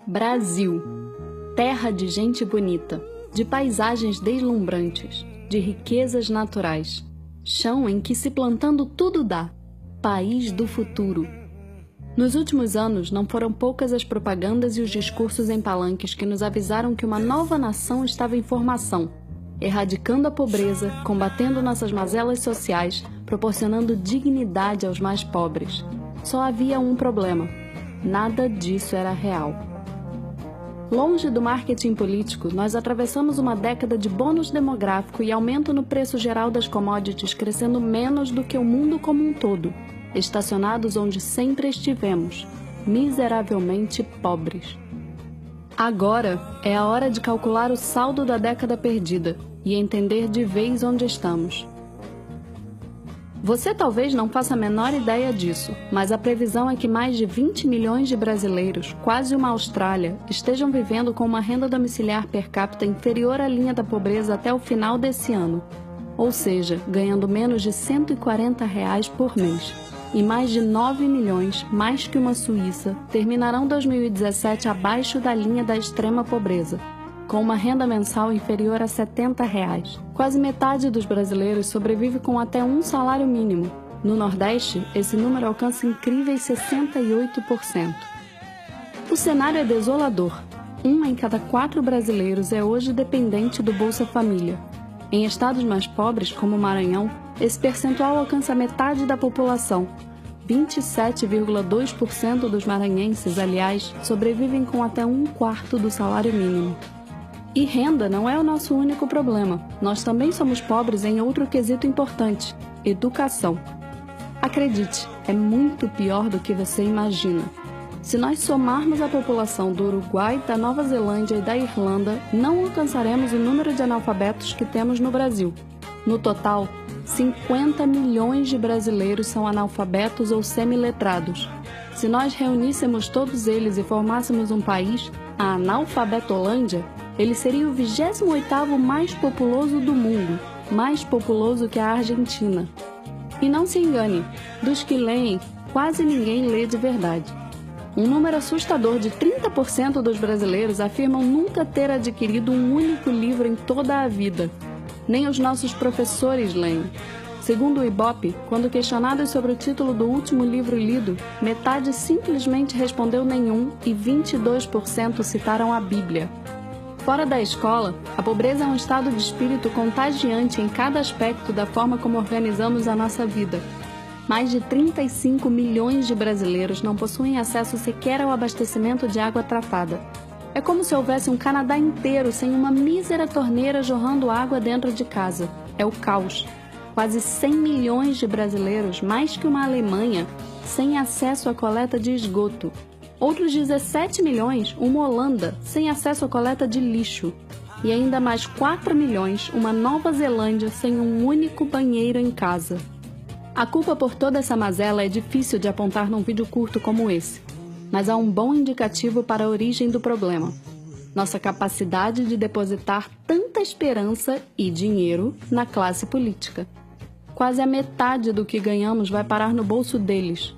Brasil, terra de gente bonita, de paisagens deslumbrantes, de riquezas naturais, chão em que se plantando tudo dá, país do futuro. Nos últimos anos, não foram poucas as propagandas e os discursos em palanques que nos avisaram que uma nova nação estava em formação, erradicando a pobreza, combatendo nossas mazelas sociais, proporcionando dignidade aos mais pobres. Só havia um problema: nada disso era real. Longe do marketing político, nós atravessamos uma década de bônus demográfico e aumento no preço geral das commodities, crescendo menos do que o mundo como um todo, estacionados onde sempre estivemos, miseravelmente pobres. Agora é a hora de calcular o saldo da década perdida e entender de vez onde estamos. Você talvez não faça a menor ideia disso, mas a previsão é que mais de 20 milhões de brasileiros, quase uma Austrália, estejam vivendo com uma renda domiciliar per capita inferior à linha da pobreza até o final desse ano, ou seja, ganhando menos de R$ 140 por mês. E mais de 9 milhões, mais que uma Suíça, terminarão 2017 abaixo da linha da extrema pobreza, com uma renda mensal inferior a R$ 70. Quase metade dos brasileiros sobrevive com até um salário mínimo. No Nordeste, esse número alcança incríveis 68%. O cenário é desolador. 1 em cada 4 brasileiros é hoje dependente do Bolsa Família. Em estados mais pobres, como o Maranhão, esse percentual alcança metade da população. 27,2% dos maranhenses, aliás, sobrevivem com até 1/4 do salário mínimo. E renda não é o nosso único problema. Nós também somos pobres em outro quesito importante: educação. Acredite, é muito pior do que você imagina. Se nós somarmos a população do Uruguai, da Nova Zelândia e da Irlanda, não alcançaremos o número de analfabetos que temos no Brasil. No total, 50 milhões de brasileiros são analfabetos ou semiletrados. Se nós reuníssemos todos eles e formássemos um país, a Analfabetolândia, ele seria o 28º mais populoso do mundo, mais populoso que a Argentina. E não se engane, dos que leem, quase ninguém lê de verdade. Um número assustador de 30% dos brasileiros afirmam nunca ter adquirido um único livro em toda a vida. Nem os nossos professores leem. Segundo o Ibope, quando questionados sobre o título do último livro lido, metade simplesmente respondeu nenhum e 22% citaram a Bíblia. Fora da escola, a pobreza é um estado de espírito contagiante em cada aspecto da forma como organizamos a nossa vida. Mais de 35 milhões de brasileiros não possuem acesso sequer ao abastecimento de água tratada. É como se houvesse um Canadá inteiro sem uma mísera torneira jorrando água dentro de casa. É o caos. Quase 100 milhões de brasileiros, mais que uma Alemanha, sem acesso à coleta de esgoto. Outros 17 milhões, uma Holanda, sem acesso à coleta de lixo. E ainda mais 4 milhões, uma Nova Zelândia sem um único banheiro em casa. A culpa por toda essa mazela é difícil de apontar num vídeo curto como esse, mas há um bom indicativo para a origem do problema: nossa capacidade de depositar tanta esperança e dinheiro na classe política. Quase a metade do que ganhamos vai parar no bolso deles.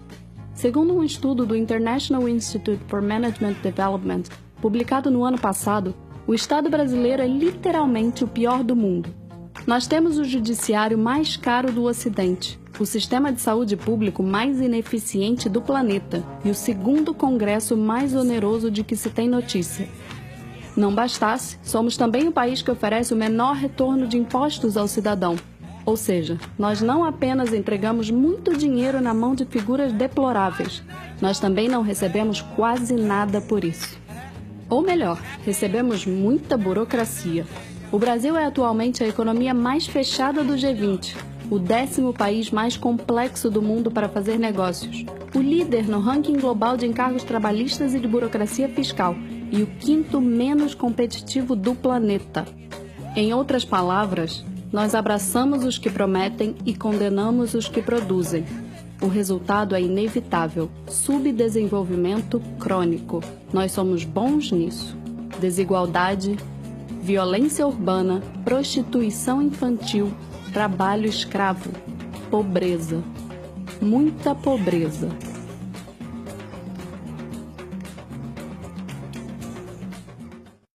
Segundo um estudo do International Institute for Management Development, publicado no ano passado, o Estado brasileiro é literalmente o pior do mundo. Nós temos o judiciário mais caro do Ocidente, o sistema de saúde público mais ineficiente do planeta e o segundo congresso mais oneroso de que se tem notícia. Não bastasse, somos também o país que oferece o menor retorno de impostos ao cidadão. Ou seja, nós não apenas entregamos muito dinheiro na mão de figuras deploráveis, nós também não recebemos quase nada por isso. Ou melhor, recebemos muita burocracia. O Brasil é atualmente a economia mais fechada do G20, o 10º país mais complexo do mundo para fazer negócios, o líder no ranking global de encargos trabalhistas e de burocracia fiscal e o 5º menos competitivo do planeta. Em outras palavras, nós abraçamos os que prometem e condenamos os que produzem. O resultado é inevitável: subdesenvolvimento crônico. Nós somos bons nisso. Desigualdade, violência urbana, prostituição infantil, trabalho escravo, pobreza. Muita pobreza.